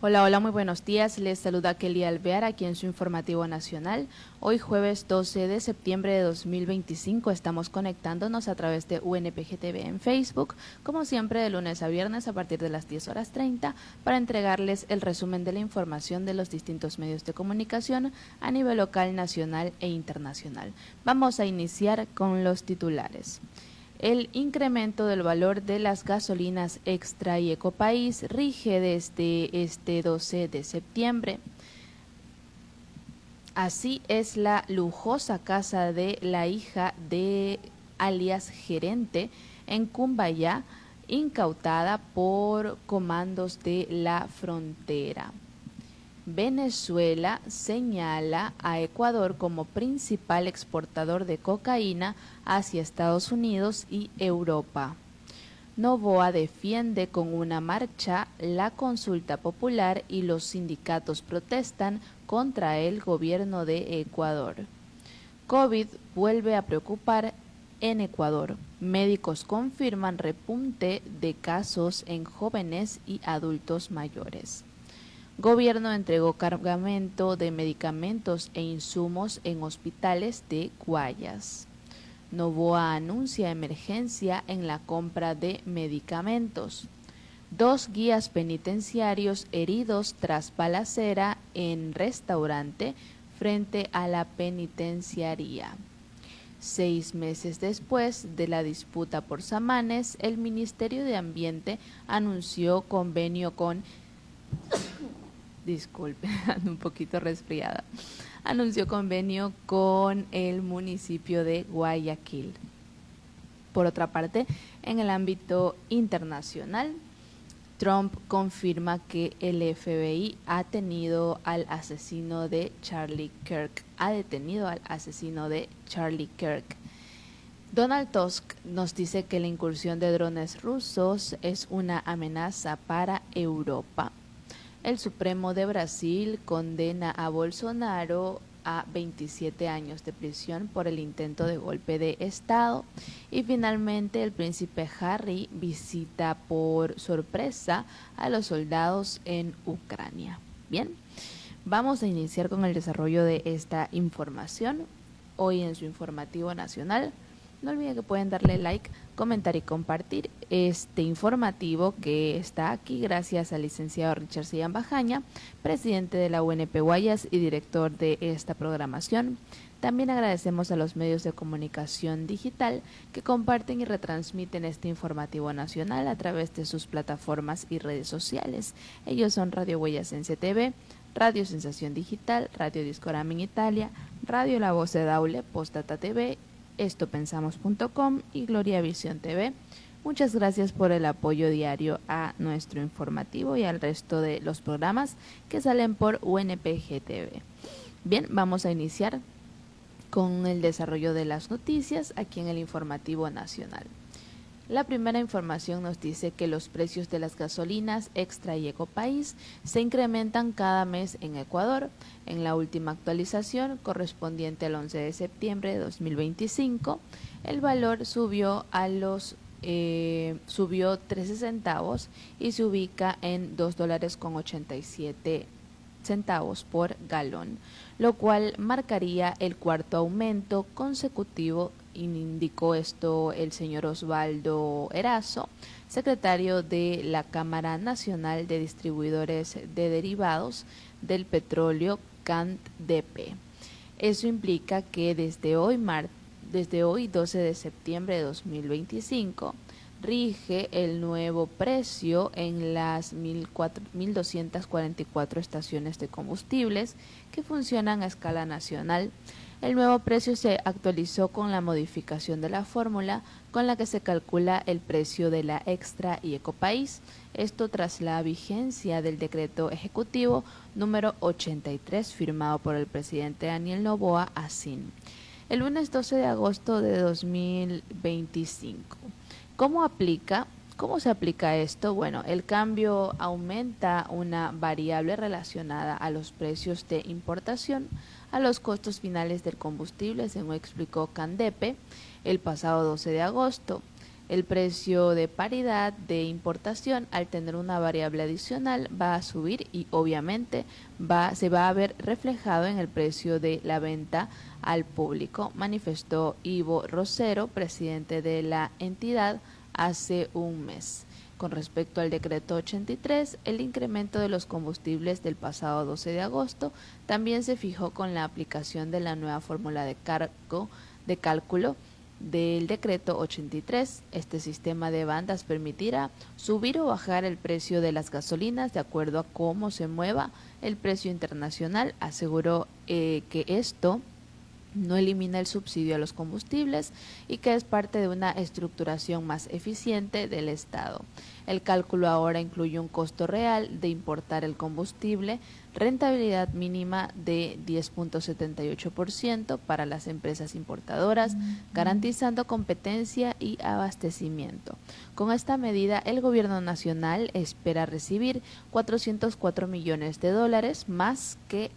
Hola, hola, muy buenos días. Les saluda Kelly Alvear aquí en su informativo nacional. Hoy jueves 12 de septiembre de 2025 estamos conectándonos a través de UNPG TV en Facebook, como siempre de lunes a viernes a partir de las 10:30 para entregarles el resumen de la información de los distintos medios de comunicación a nivel local, nacional e internacional. Vamos a iniciar con los titulares. El incremento del valor de las gasolinas Extra y Ecopaís rige desde este 12 de septiembre. Así es la lujosa casa de la hija de alias gerente en Cumbayá, incautada por comandos de la frontera. Venezuela señala a Ecuador como principal exportador de cocaína hacia Estados Unidos y Europa. Noboa defiende con una marcha la consulta popular y los sindicatos protestan contra el gobierno de Ecuador. COVID vuelve a preocupar en Ecuador. Médicos confirman repunte de casos en jóvenes y adultos mayores. Gobierno entregó cargamento de medicamentos e insumos en hospitales de Guayas. Noboa anuncia emergencia en la compra de medicamentos. 2 guías penitenciarios heridos tras balacera en restaurante frente a la penitenciaría. 6 meses después de la disputa por Samanes, el Ministerio de Ambiente anunció convenio con disculpe, ando un poquito resfriada, anunció convenio con el municipio de Guayaquil. Por otra parte, en el ámbito internacional, Trump confirma que el FBI ha detenido al asesino de Charlie Kirk. Donald Tusk nos dice que la incursión de drones rusos es una amenaza para Europa. El Supremo de Brasil condena a Bolsonaro a 27 años de prisión por el intento de golpe de Estado. Y finalmente el príncipe Harry visita por sorpresa a los soldados en Ucrania. Bien, vamos a iniciar con el desarrollo de esta información hoy en su informativo nacional. No olviden que pueden darle like, comentar y compartir este informativo que está aquí gracias al licenciado Richard Sillán Bajaña, presidente de la UNP Guayas y director de esta programación. También agradecemos a los medios de comunicación digital que comparten y retransmiten este informativo nacional a través de sus plataformas y redes sociales. Ellos son Radio Huellacense TV, Radio Sensación Digital, Radio Discorama en Italia, Radio La Voz de Daule, Postdata TV, estopensamos.com y Gloria Visión TV. Muchas gracias por el apoyo diario a nuestro informativo y al resto de los programas que salen por UNPG TV. Bien, vamos a iniciar con el desarrollo de las noticias aquí en el informativo nacional. La primera información nos dice que los precios de las gasolinas Extra y Ecopaís se incrementan cada mes en Ecuador. En la última actualización, correspondiente al 11 de septiembre de 2025, el valor subió 13 centavos y se ubica en $2.87 por galón, lo cual marcaría el cuarto aumento consecutivo. Indicó esto el señor Osvaldo Erazo, secretario de la Cámara Nacional de Distribuidores de Derivados del Petróleo, CANDP. Eso implica que desde hoy 12 de septiembre de 2025 rige el nuevo precio en las 1.244 estaciones de combustibles que funcionan a escala nacional. El nuevo precio se actualizó con la modificación de la fórmula con la que se calcula el precio de la Extra y Ecopaís, esto tras la vigencia del decreto ejecutivo número 83 firmado por el presidente Daniel Noboa Asín el lunes 12 de agosto de 2025. ¿Cómo se aplica esto? Bueno, el cambio aumenta una variable relacionada a los precios de importación, a los costos finales del combustible, según explicó CANDP el pasado 12 de agosto. El precio de paridad de importación, al tener una variable adicional, va a subir y obviamente se va a ver reflejado en el precio de la venta al público, manifestó Ivo Rosero, presidente de la entidad, hace un mes. Con respecto al decreto 83, el incremento de los combustibles del pasado 12 de agosto también se fijó con la aplicación de la nueva fórmula de cálculo del decreto 83. Este sistema de bandas permitirá subir o bajar el precio de las gasolinas de acuerdo a cómo se mueva el precio internacional. Aseguró que esto no elimina el subsidio a los combustibles y que es parte de una estructuración más eficiente del Estado. El cálculo ahora incluye un costo real de importar el combustible, rentabilidad mínima de 10.78% para las empresas importadoras, garantizando competencia y abastecimiento. Con esta medida, el gobierno nacional espera recibir 404 millones de dólares más que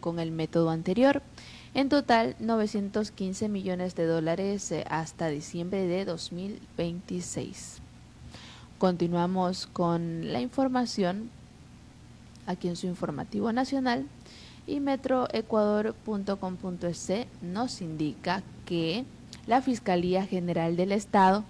con el método anterior. En total, 915 millones de dólares hasta diciembre de 2026. Continuamos con la información aquí en su informativo nacional y metroecuador.com.es nos indica que la Fiscalía General del Estado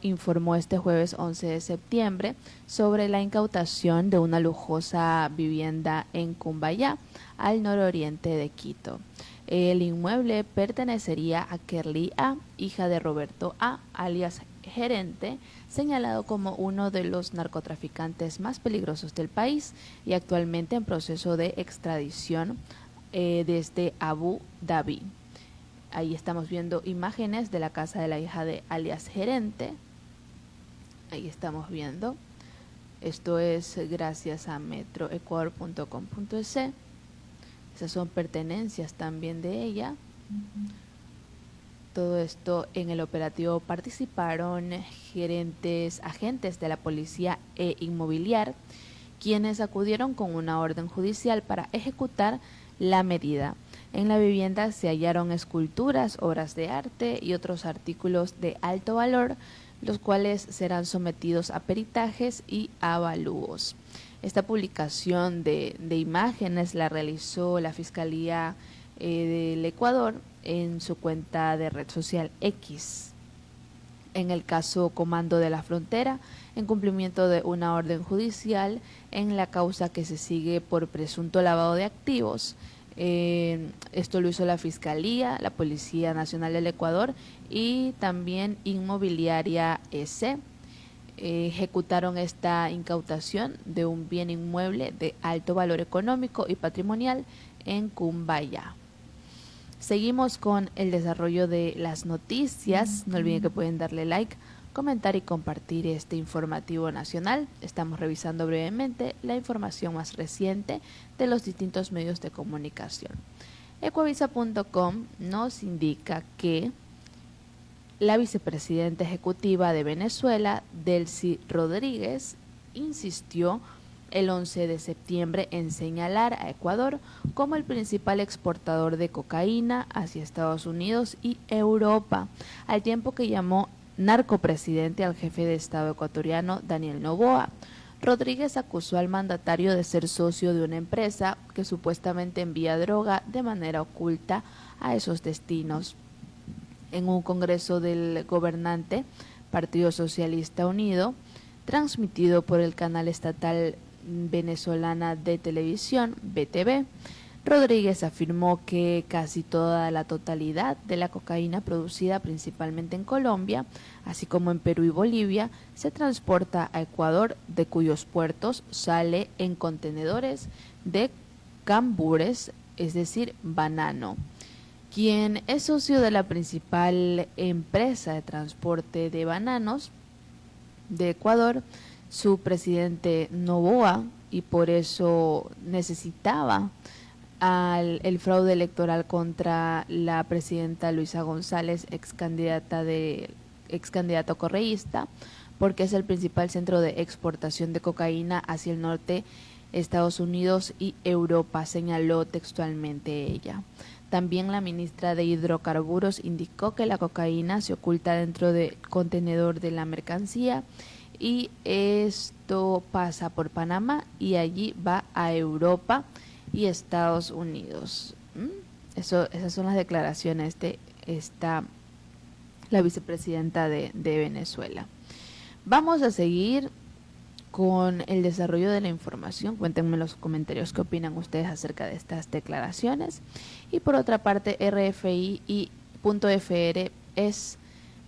informó este jueves 11 de septiembre sobre la incautación de una lujosa vivienda en Cumbayá, al nororiente de Quito. El inmueble pertenecería a Kerly A., hija de Roberto A., alias Gerente, señalado como uno de los narcotraficantes más peligrosos del país y actualmente en proceso de extradición desde Abu Dhabi. Ahí estamos viendo imágenes de la casa de la hija de alias Gerente. Ahí estamos viendo. Esto es gracias a metroecuador.com.es. Esas son pertenencias también de ella. Todo esto en el operativo participaron agentes de la policía e inmobiliar, quienes acudieron con una orden judicial para ejecutar la medida. En la vivienda se hallaron esculturas, obras de arte y otros artículos de alto valor, los cuales serán sometidos a peritajes y avalúos. Esta publicación de imágenes la realizó la Fiscalía del Ecuador en su cuenta de red social X. En el caso Comando de la Frontera, en cumplimiento de una orden judicial en la causa que se sigue por presunto lavado de activos. Esto lo hizo la Fiscalía, la Policía Nacional del Ecuador y también Inmobiliaria S. Ejecutaron esta incautación de un bien inmueble de alto valor económico y patrimonial en Cumbayá. Seguimos con el desarrollo de las noticias. No olviden que pueden darle like, comentar y compartir este informativo nacional. Estamos revisando brevemente la información más reciente de los distintos medios de comunicación. Ecuavisa.com nos indica que la vicepresidenta ejecutiva de Venezuela, Delcy Rodríguez, insistió el 11 de septiembre en señalar a Ecuador como el principal exportador de cocaína hacia Estados Unidos y Europa, al tiempo que llamó narcopresidente al jefe de Estado ecuatoriano, Daniel Noboa. Rodríguez acusó al mandatario de ser socio de una empresa que supuestamente envía droga de manera oculta a esos destinos. En un congreso del gobernante Partido Socialista Unido, transmitido por el canal estatal venezolana de televisión, BTV, Rodríguez afirmó que casi toda la totalidad de la cocaína producida principalmente en Colombia, así como en Perú y Bolivia, se transporta a Ecuador, de cuyos puertos sale en contenedores de cambures, es decir, banano. Quien es socio de la principal empresa de transporte de bananos de Ecuador, su presidente Noboa, y por eso necesitaba el fraude electoral contra la presidenta Luisa González, ex candidato correísta, porque es el principal centro de exportación de cocaína hacia el norte, Estados Unidos y Europa, señaló textualmente ella. También la ministra de Hidrocarburos indicó que la cocaína se oculta dentro del contenedor de la mercancía y esto pasa por Panamá y allí va a Europa y Estados Unidos. Esas son las declaraciones de la vicepresidenta de Venezuela. Vamos a seguir con el desarrollo de la información. Cuéntenme en los comentarios qué opinan ustedes acerca de estas declaraciones. Y por otra parte, RFI y .fr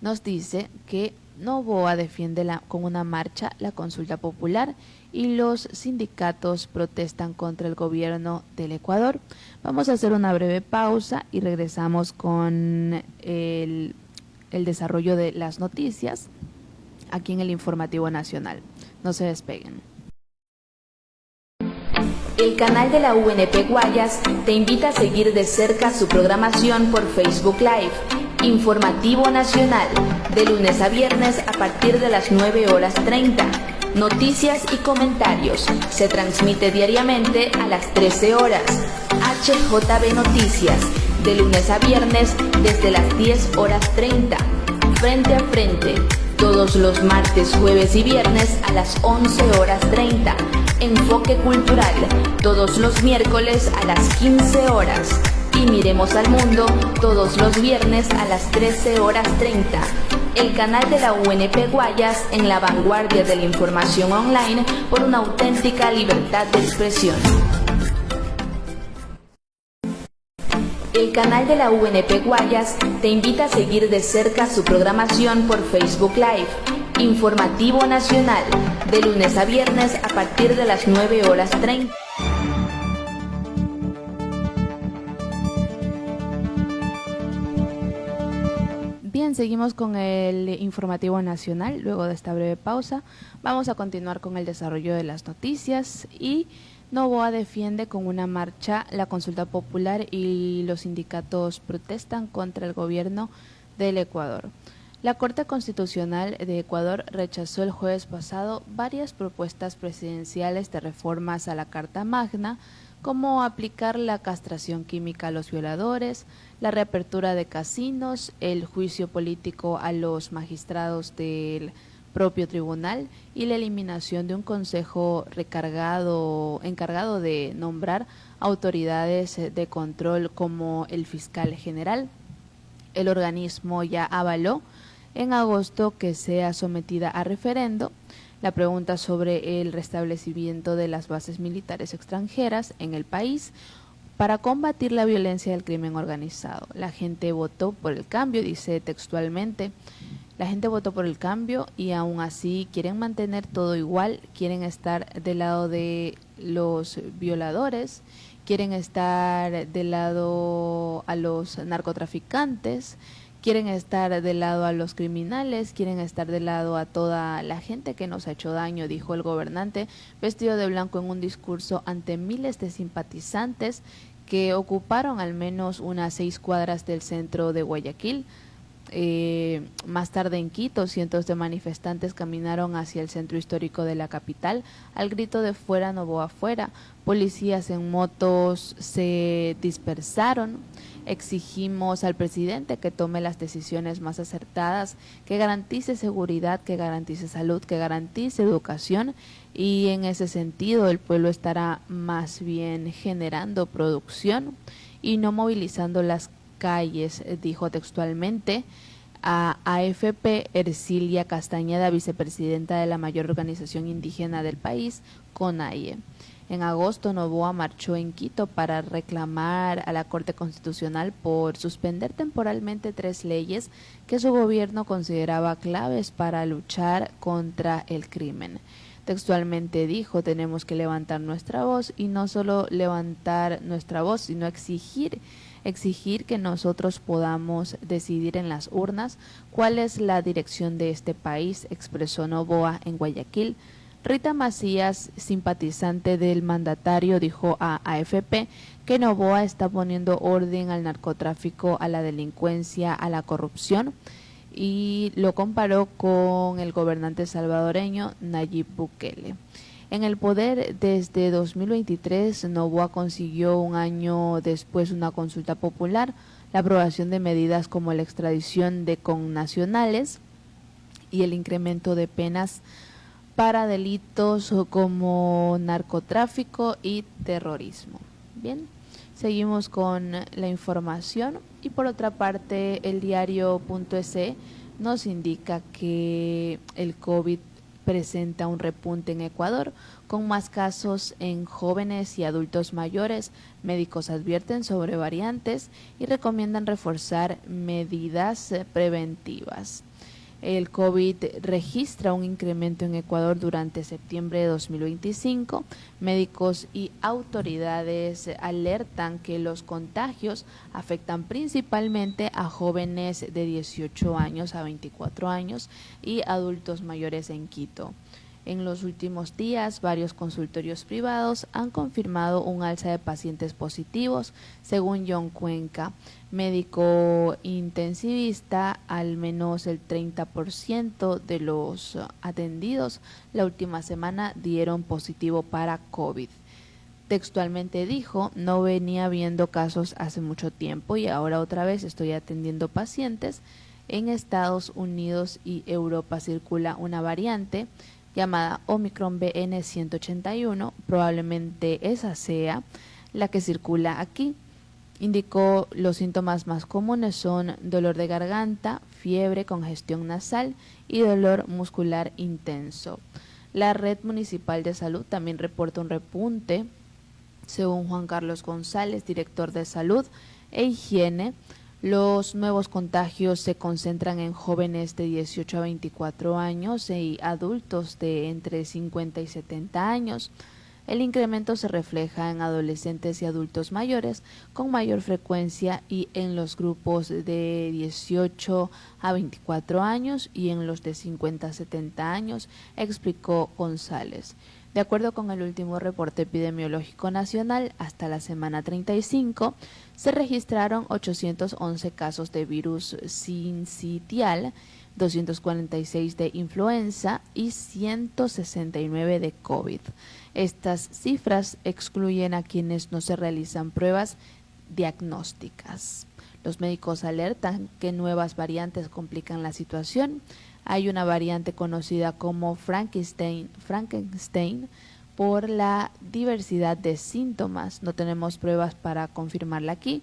nos dice que Noboa defiende con una marcha la consulta popular y los sindicatos protestan contra el gobierno del Ecuador. Vamos a hacer una breve pausa y regresamos con el desarrollo de las noticias aquí en el Informativo Nacional. No se despeguen. El canal de la UNP Guayas te invita a seguir de cerca su programación por Facebook Live. Informativo Nacional, de lunes a viernes a partir de las 9:30. Noticias y comentarios. Se transmite diariamente a las 13 horas. HJB Noticias, de lunes a viernes desde las 10:30. Frente a frente, todos los martes, jueves y viernes a las 11:30. Enfoque Cultural, todos los miércoles a las 15 horas. Y Miremos al Mundo, todos los viernes a las 13:30. El canal de la UNP Guayas en la vanguardia de la información online por una auténtica libertad de expresión. El canal de la UNP Guayas te invita a seguir de cerca su programación por Facebook Live. Informativo Nacional, de lunes a viernes a partir de las 9:30. Bien, seguimos con el Informativo Nacional. Luego de esta breve pausa, vamos a continuar con el desarrollo de las noticias. Y Noboa defiende con una marcha la consulta popular y los sindicatos protestan contra el gobierno del Ecuador. La Corte Constitucional de Ecuador rechazó el jueves pasado varias propuestas presidenciales de reformas a la Carta Magna, como aplicar la castración química a los violadores, la reapertura de casinos, el juicio político a los magistrados del propio tribunal y la eliminación de un consejo encargado de nombrar autoridades de control como el fiscal general. El organismo ya avaló en agosto que sea sometida a referendo la pregunta sobre el restablecimiento de las bases militares extranjeras en el país para combatir la violencia del crimen organizado. La gente votó por el cambio, dice textualmente. La gente votó por el cambio y aún así quieren mantener todo igual, quieren estar del lado de los violadores, quieren estar del lado a los narcotraficantes, quieren estar del lado a los criminales, quieren estar del lado a toda la gente que nos ha hecho daño, dijo el gobernante, vestido de blanco en un discurso ante miles de simpatizantes que ocuparon al menos unas 6 cuadras del centro de Guayaquil. Más tarde en Quito, cientos de manifestantes caminaron hacia el centro histórico de la capital al grito de "Fuera Noboa, fuera". Policías en motos se dispersaron. Exigimos al presidente que tome las decisiones más acertadas, que garantice seguridad, que garantice salud, que garantice educación, y en ese sentido el pueblo estará más bien generando producción y no movilizando las calles, dijo textualmente a AFP Ercilia Castañeda, vicepresidenta de la mayor organización indígena del país, CONAIE. En agosto, Noboa marchó en Quito para reclamar a la Corte Constitucional por suspender temporalmente 3 leyes que su gobierno consideraba claves para luchar contra el crimen. Textualmente dijo: tenemos que levantar nuestra voz, y no solo levantar nuestra voz, sino exigir que nosotros podamos decidir en las urnas cuál es la dirección de este país, expresó Noboa en Guayaquil. Rita Macías, simpatizante del mandatario, dijo a AFP que Noboa está poniendo orden al narcotráfico, a la delincuencia, a la corrupción, y lo comparó con el gobernante salvadoreño Nayib Bukele. En el poder desde 2023, Noboa consiguió un año después una consulta popular, la aprobación de medidas como la extradición de connacionales y el incremento de penas para delitos como narcotráfico y terrorismo. Bien, seguimos con la información y por otra parte el diario.es nos indica que el COVID presenta un repunte en Ecuador con más casos en jóvenes y adultos mayores. Médicos advierten sobre variantes y recomiendan reforzar medidas preventivas. El COVID registra un incremento en Ecuador durante septiembre de 2025. Médicos y autoridades alertan que los contagios afectan principalmente a jóvenes de 18 años a 24 años y adultos mayores en Quito. En los últimos días, varios consultorios privados han confirmado un alza de pacientes positivos, según John Cuenca, médico intensivista. Al menos el 30% de los atendidos la última semana dieron positivo para COVID. Textualmente dijo: no venía viendo casos hace mucho tiempo y ahora otra vez estoy atendiendo pacientes. En Estados Unidos y Europa circula una variante llamada Omicron BN181, probablemente esa sea la que circula aquí. Indicó: los síntomas más comunes son dolor de garganta, fiebre, congestión nasal y dolor muscular intenso. La Red Municipal de Salud también reporta un repunte. Según Juan Carlos González, director de Salud e Higiene, los nuevos contagios se concentran en jóvenes de 18 a 24 años y adultos de entre 50 y 70 años. El incremento se refleja en adolescentes y adultos mayores con mayor frecuencia y en los grupos de 18 a 24 años y en los de 50 a 70 años, explicó González. De acuerdo con el último reporte epidemiológico nacional, hasta la semana 35 se registraron 811 casos de virus sincitial, 246 de influenza y 169 de COVID. Estas cifras excluyen a quienes no se realizan pruebas diagnósticas. Los médicos alertan que nuevas variantes complican la situación. Hay una variante conocida como Frankenstein por la diversidad de síntomas. No tenemos pruebas para confirmarla aquí,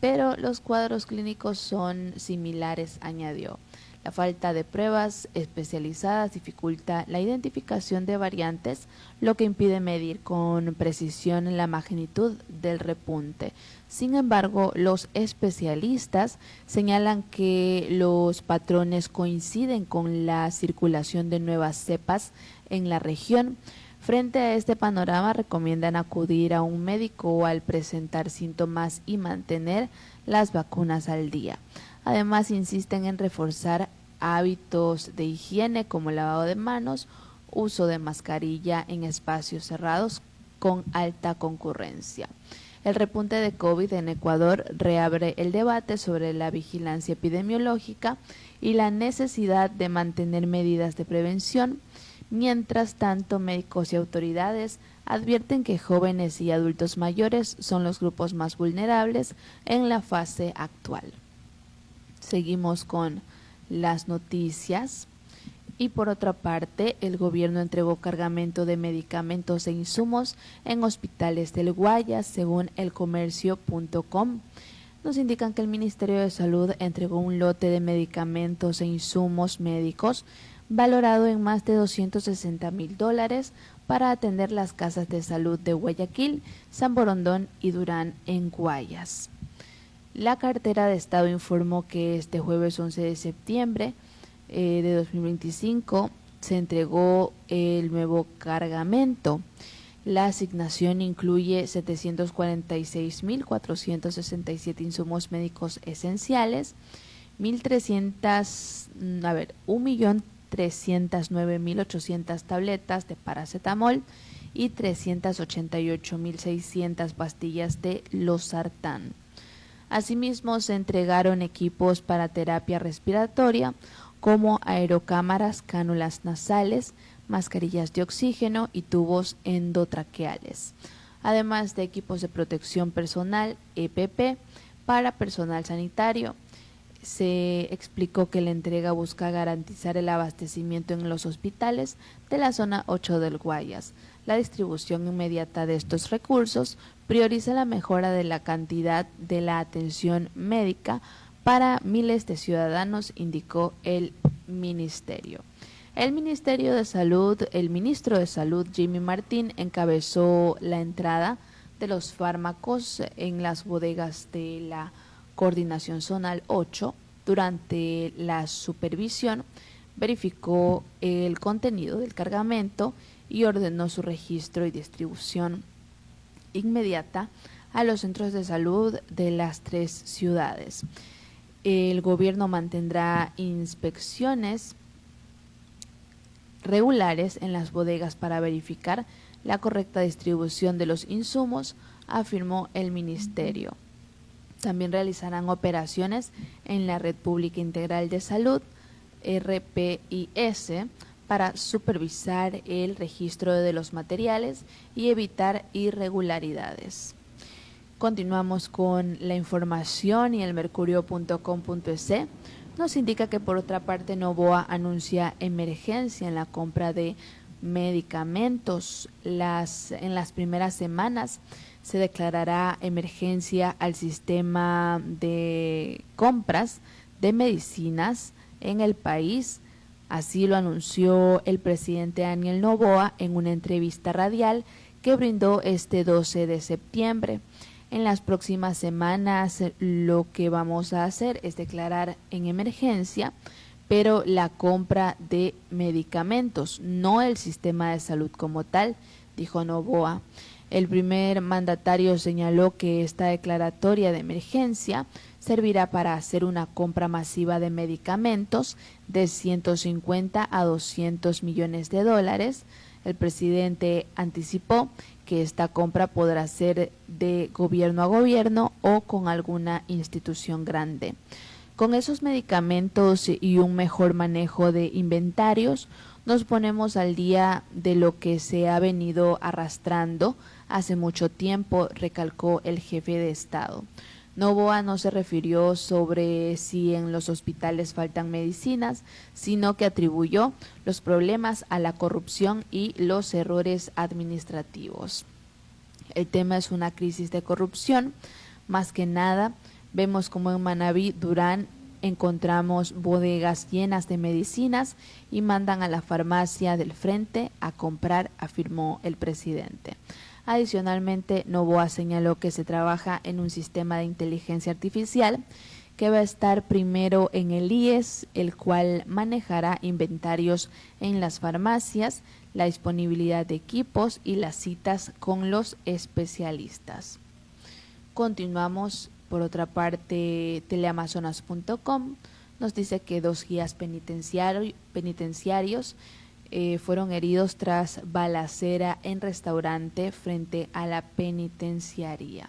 pero los cuadros clínicos son similares, añadió. La falta de pruebas especializadas dificulta la identificación de variantes, lo que impide medir con precisión la magnitud del repunte. Sin embargo, los especialistas señalan que los patrones coinciden con la circulación de nuevas cepas en la región. Frente a este panorama, recomiendan acudir a un médico al presentar síntomas y mantener las vacunas al día. Además, insisten en reforzar hábitos de higiene como lavado de manos, uso de mascarilla en espacios cerrados con alta concurrencia. El repunte de COVID en Ecuador reabre el debate sobre la vigilancia epidemiológica y la necesidad de mantener medidas de prevención. Mientras tanto, médicos y autoridades advierten que jóvenes y adultos mayores son los grupos más vulnerables en la fase actual. Seguimos con las noticias. Y por otra parte, el gobierno entregó cargamento de medicamentos e insumos en hospitales del Guayas, según elcomercio.com. Nos indican que el Ministerio de Salud entregó un lote de medicamentos e insumos médicos valorado en más de $260,000 para atender las casas de salud de Guayaquil, San Borondón y Durán en Guayas. La cartera de Estado informó que este jueves 11 de septiembre de 2025 se entregó el nuevo cargamento. La asignación incluye 746,467 insumos médicos esenciales, 1,309,800 tabletas de paracetamol y 388,600 pastillas de losartán. Asimismo, se entregaron equipos para terapia respiratoria, como aerocámaras, cánulas nasales, mascarillas de oxígeno y tubos endotraqueales, además de equipos de protección personal, EPP, para personal sanitario. Se explicó que la entrega busca garantizar el abastecimiento en los hospitales de la zona 8 del Guayas. La distribución inmediata de estos recursos prioriza la mejora de la cantidad de la atención médica para miles de ciudadanos, indicó el ministerio. El ministro de Salud, Jimmy Martín, encabezó la entrada de los fármacos en las bodegas de la Coordinación Zonal 8. Durante la supervisión, verificó el contenido del cargamento y ordenó su registro y distribución inmediata a los centros de salud de las 3 ciudades. El gobierno mantendrá inspecciones regulares en las bodegas para verificar la correcta distribución de los insumos, afirmó el ministerio. También realizarán operaciones en la Red Pública Integral de Salud, RPIS, para supervisar el registro de los materiales y evitar irregularidades. Continuamos con la información y el mercurio.com.es nos indica que por otra parte Novoa anuncia emergencia en la compra de medicamentos. En las primeras semanas se declarará emergencia al sistema de compras de medicinas en el país. Así lo anunció el presidente Daniel Noboa en una entrevista radial que brindó este 12 de septiembre. En las próximas semanas lo que vamos a hacer es declarar en emergencia, pero la compra de medicamentos, no el sistema de salud como tal, dijo Noboa. El primer mandatario señaló que esta declaratoria de emergencia servirá para hacer una compra masiva de medicamentos de 150 a 200 millones de dólares. El presidente anticipó que esta compra podrá ser de gobierno a gobierno o con alguna institución grande. Con esos medicamentos y un mejor manejo de inventarios, nos ponemos al día de lo que se ha venido arrastrando hace mucho tiempo, recalcó el jefe de Estado. Noboa no se refirió sobre si en los hospitales faltan medicinas, sino que atribuyó los problemas a la corrupción y los errores administrativos. El tema es una crisis de corrupción, más que nada. Vemos como en Manabí, Durán, encontramos bodegas llenas de medicinas y mandan a la farmacia del frente a comprar, afirmó el presidente. Adicionalmente, Noboa señaló que se trabaja en un sistema de inteligencia artificial que va a estar primero en el IES, el cual manejará inventarios en las farmacias, la disponibilidad de equipos y las citas con los especialistas. Continuamos. Por otra parte, teleamazonas.com nos dice que 2 guías penitenciarios fueron heridos tras balacera en restaurante frente a la penitenciaría.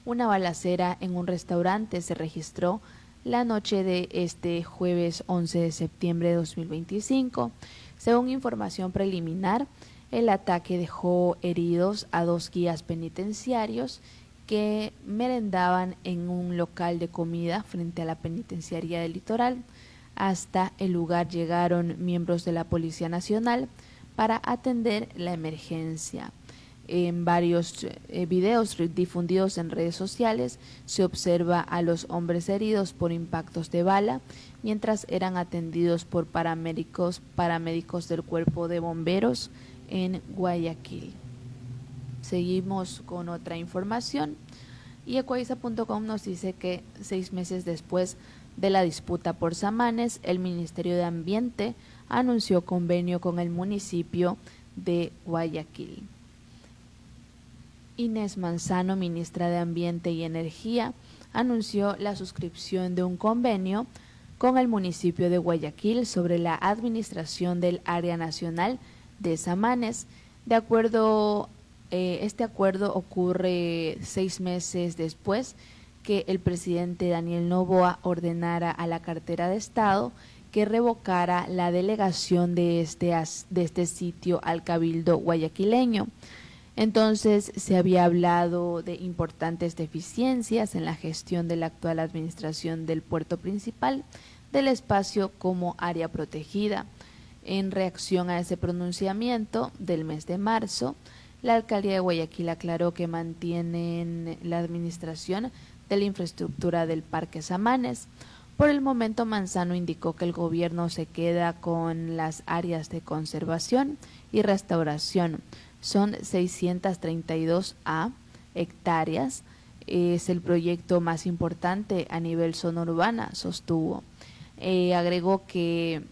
Una balacera en un restaurante se registró la noche de este jueves 11 de septiembre de 2025. Según información preliminar, el ataque dejó heridos a 2 guías penitenciarios que merendaban en un local de comida frente a la penitenciaría del Litoral. Hasta el lugar llegaron miembros de la Policía Nacional para atender la emergencia. En varios videos difundidos en redes sociales se observa a los hombres heridos por impactos de bala mientras eran atendidos por paramédicos del Cuerpo de Bomberos en Guayaquil. Seguimos con otra información y ecuavisa.com nos dice que 6 meses después de la disputa por Samanes, el Ministerio de Ambiente anunció convenio con el municipio de Guayaquil. Inés Manzano, ministra de Ambiente y Energía, anunció la suscripción de un convenio con el municipio de Guayaquil sobre la administración del área nacional de Samanes. Este acuerdo ocurre 6 meses después que el presidente Daniel Noboa ordenara a la cartera de Estado que revocara la delegación de este sitio al Cabildo guayaquileño. Entonces se había hablado de importantes deficiencias en la gestión de la actual administración del puerto principal del espacio como área protegida. En reacción a ese pronunciamiento del mes de marzo, la alcaldía de Guayaquil aclaró que mantienen la administración de la infraestructura del Parque Samanes. Por el momento, Manzano indicó que el gobierno se queda con las áreas de conservación y restauración. Son 632 hectáreas. Es el proyecto más importante a nivel zona urbana, sostuvo. Agregó que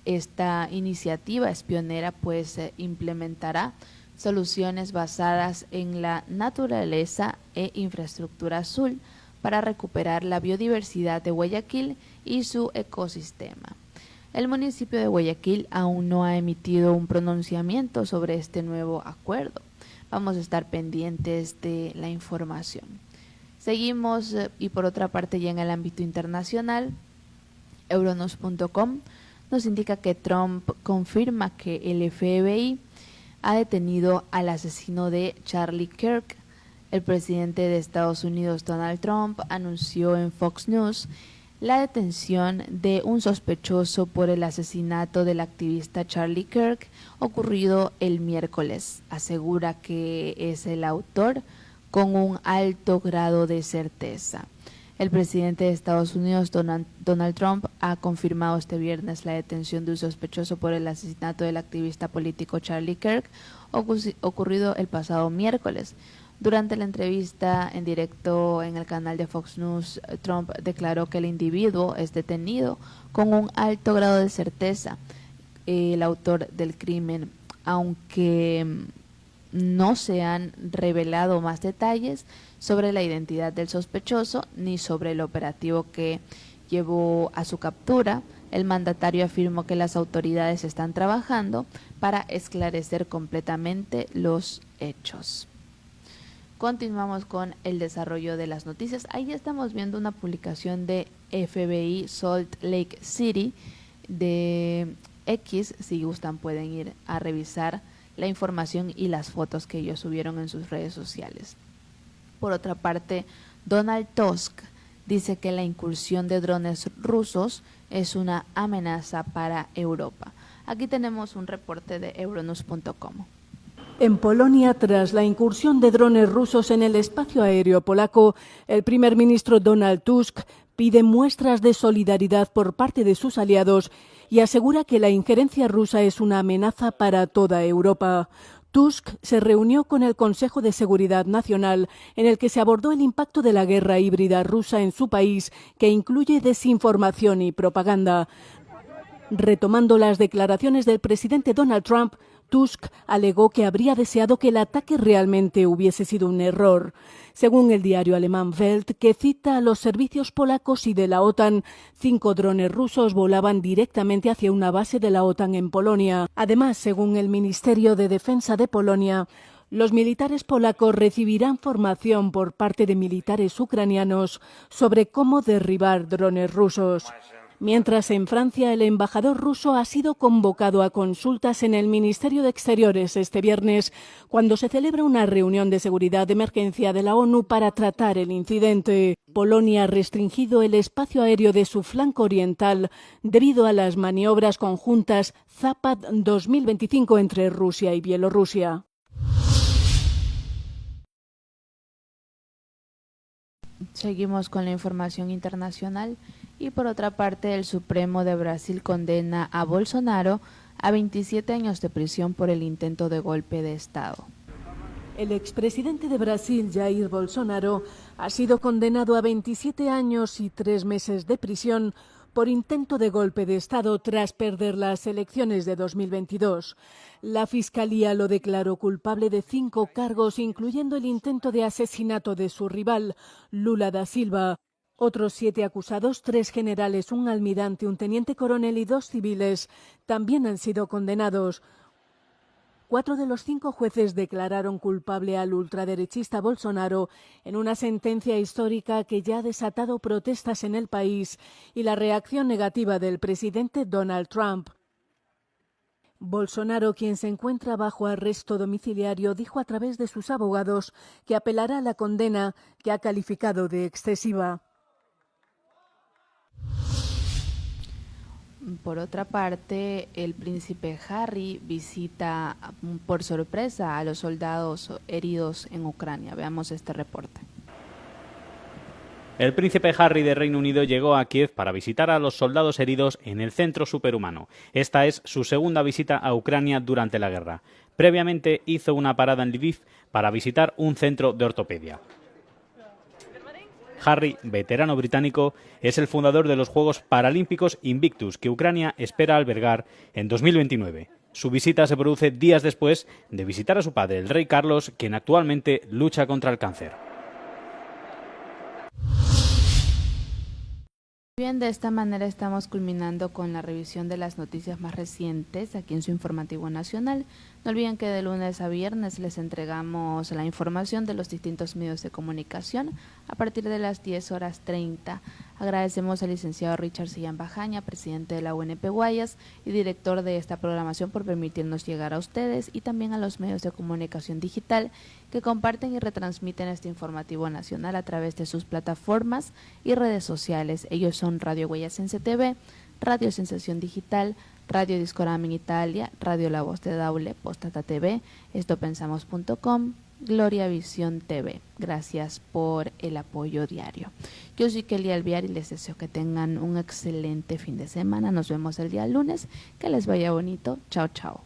esta iniciativa es pionera, pues implementará soluciones basadas en la naturaleza e infraestructura azul para recuperar la biodiversidad de Guayaquil y su ecosistema. El municipio de Guayaquil aún no ha emitido un pronunciamiento sobre este nuevo acuerdo. Vamos a estar pendientes de la información. Seguimos y por otra parte ya en el ámbito internacional, Euronews.com nos indica que Trump confirma que el FBI ha detenido al asesino de Charlie Kirk. El presidente de Estados Unidos, Donald Trump, anunció en Fox News la detención de un sospechoso por el asesinato del activista Charlie Kirk ocurrido el miércoles. Asegura que es el autor con un alto grado de certeza. El presidente de Estados Unidos, Donald Trump, ha confirmado este viernes la detención de un sospechoso por el asesinato del activista político Charlie Kirk ocurrido el pasado miércoles. Durante la entrevista en directo en el canal de Fox News, Trump declaró que el individuo es detenido con un alto grado de certeza, el autor del crimen, aunque no se han revelado más detalles sobre la identidad del sospechoso ni sobre el operativo que llevó a su captura. El mandatario afirmó que las autoridades están trabajando para esclarecer completamente los hechos. Continuamos con el desarrollo de las noticias. Ahí estamos viendo una publicación de FBI Salt Lake City de X. Si gustan pueden ir a revisar la información y las fotos que ellos subieron en sus redes sociales. Por otra parte, Donald Tusk dice que la incursión de drones rusos es una amenaza para Europa. Aquí tenemos un reporte de Euronews.com. En Polonia, tras la incursión de drones rusos en el espacio aéreo polaco, el primer ministro Donald Tusk pide muestras de solidaridad por parte de sus aliados y asegura que la injerencia rusa es una amenaza para toda Europa. Tusk se reunió con el Consejo de Seguridad Nacional, en el que se abordó el impacto de la guerra híbrida rusa en su país, que incluye desinformación y propaganda. Retomando las declaraciones del presidente Donald Trump, Tusk alegó que habría deseado que el ataque realmente hubiese sido un error. Según el diario alemán Welt, que cita a los servicios polacos y de la OTAN, 5 drones rusos volaban directamente hacia una base de la OTAN en Polonia. Además, según el Ministerio de Defensa de Polonia, los militares polacos recibirán formación por parte de militares ucranianos sobre cómo derribar drones rusos. Mientras en Francia el embajador ruso ha sido convocado a consultas en el Ministerio de Exteriores este viernes, cuando se celebra una reunión de seguridad de emergencia de la ONU para tratar el incidente. Polonia ha restringido el espacio aéreo de su flanco oriental debido a las maniobras conjuntas Zapad 2025 entre Rusia y Bielorrusia. Seguimos con la información internacional y por otra parte el Supremo de Brasil condena a Bolsonaro a 27 años de prisión por el intento de golpe de Estado. El expresidente de Brasil, Jair Bolsonaro, ha sido condenado a 27 años y 3 meses de prisión por intento de golpe de Estado tras perder las elecciones de 2022. La Fiscalía lo declaró culpable de 5 cargos, incluyendo el intento de asesinato de su rival, Lula da Silva. Otros 7 acusados, 3 generales, un almirante, un teniente coronel y 2 civiles, también han sido condenados. 4 de los 5 jueces declararon culpable al ultraderechista Bolsonaro en una sentencia histórica que ya ha desatado protestas en el país y la reacción negativa del presidente Donald Trump. Bolsonaro, quien se encuentra bajo arresto domiciliario, dijo a través de sus abogados que apelará a la condena que ha calificado de excesiva. Por otra parte, el príncipe Harry visita por sorpresa a los soldados heridos en Ucrania. Veamos este reporte. El príncipe Harry de Reino Unido llegó a Kiev para visitar a los soldados heridos en el centro superhumano. Esta es su segunda visita a Ucrania durante la guerra. Previamente hizo una parada en Lviv para visitar un centro de ortopedia. Harry, veterano británico, es el fundador de los Juegos Paralímpicos Invictus, que Ucrania espera albergar en 2029. Su visita se produce días después de visitar a su padre, el rey Carlos, quien actualmente lucha contra el cáncer. Bien, de esta manera estamos culminando con la revisión de las noticias más recientes aquí en su informativo nacional. No olviden que de lunes a viernes les entregamos la información de los distintos medios de comunicación a partir de las 10:30. Agradecemos al licenciado Richard Sillán Bajaña, presidente de la UNP Guayas y director de esta programación, por permitirnos llegar a ustedes, y también a los medios de comunicación digital que comparten y retransmiten este informativo nacional a través de sus plataformas y redes sociales. Ellos son Radio Guayasense TV, Radio Sensación Digital, Radio Discorama en Italia, Radio La Voz de Daule, Postata TV, estopensamos.com, Gloria Visión TV. Gracias por el apoyo diario. Yo soy Kelly Alviar y les deseo que tengan un excelente fin de semana. Nos vemos el día lunes. Que les vaya bonito. Chao, chao.